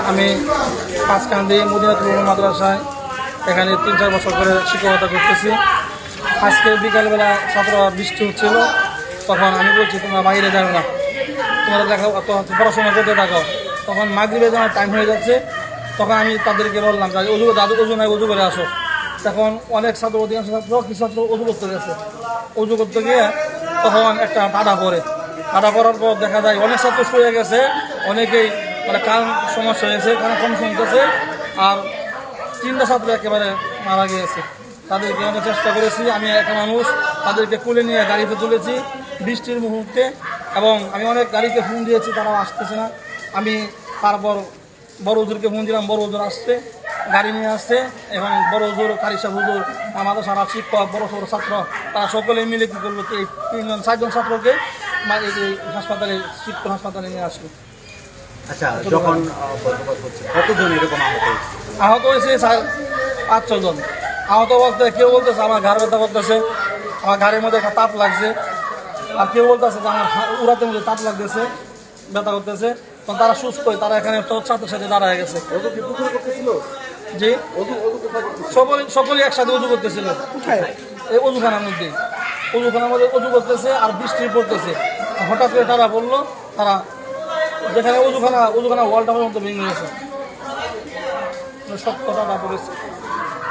আমি পাঁচকান্দি মদিনাতুল মাদ্রাসায় এখানে 3-4 বছর করে শিক্ষকতা করতেছি। আজকে বিকালবেলা ছাত্ররা বৃষ্টি হচ্ছিল, তখন আমি বলছি তোমরা বাইরে যাও না, তোমরা দেখো পড়াশোনা করতে থাকো। তখন মাগরিবের যখন টাইম হয়ে যাচ্ছে, তখন আমি তাদেরকে বললাম যে অজু নাই, অজু করে আসো। তখন অনেক ছাত্র, অধিকাংশ ছাত্র কিছু ছাত্র অজু করতে গেছে। অজু করতে গিয়ে তখন একটা টাটা পড়ে, টাটা পড়ার পর দেখা যায় অনেক ছাত্র শুয়ে গেছে, অনেকেই মানে কান সমস্যা হয়েছে, কানে কম শুনতেছে, আর 3টা ছাত্র একেবারে মারা গিয়েছে। তাদেরকে অনেক চেষ্টা করেছি, আমি একটা মানুষ, তাদেরকে কুলে নিয়ে গাড়িতে তুলেছি বৃষ্টির মুহূর্তে, এবং আমি অনেক গাড়িতে ফোন দিয়েছি, তারাও আসতেছে না। আমি তারপর বড় হুজুরকে ফোন দিলাম, বড় হুজুর আসছে, গাড়ি নিয়ে আসছে, এবং বড় হুজুর, কারি সাহেব হুজুর, আমাদের সারা শিক্ষক, বড় ছোট ছাত্র, তারা সকলে মিলে কী করলো, এই 4জন ছাত্রকে হাসপাতালে, শিক্ষক হাসপাতালে নিয়ে আসলো। আচ্ছা, যখন কতজন এরকম আহত হয়েছে 5-6 জন। আহত বলতে কেউ বলতেছে আমার ঘাড় ব্যথা করতেছে, আমার ঘাড়ের মধ্যে একটা তাপ লাগছে, আর কেউ বলতেছে যে আমার উড়াতের মধ্যে তাপ লাগতেছে, ব্যথা করতেছে। তখন তারা সুস্থ, তারা এখানে ছাত্রের সাথে দাঁড়ায় গেছে। জি, সকলেই একসাথে উজু করতেছিল, এই অজুখানার মধ্যে, অজুখানার মধ্যে উজু করতেছে, আর বৃষ্টি পড়তেছে। হঠাৎ করে তারা বললো, তারা যেখানে অজুখানা ওয়ালটা পর্যন্ত ভেঙে গেছে, সব কথাটা পড়েছে।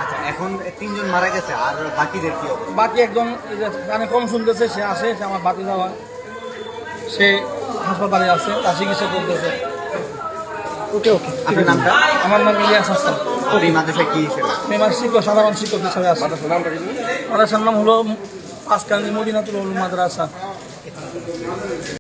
আচ্ছা, এখন 3 জন মারা গেছে, আর বাকিদের কি হবে? বাকি একজন কানে কম শুনতেছে, সে আসে, সে আমার বাতি যাওয়া, সে হাসপাতালে আছে, তার চিকিৎসা করতেছে। ওকে। আপনার নামটা? আমার নাম ইলিয়াস হাসান। এই মাদ্রাসায় কি হিসেবে? আমি শিক্ষক, সাধারণ শিক্ষক হিসেবে আছে। মাদ্রাসার নাম হলো পাঁচকান্দি মদিনাতুল মাদ্রাসা।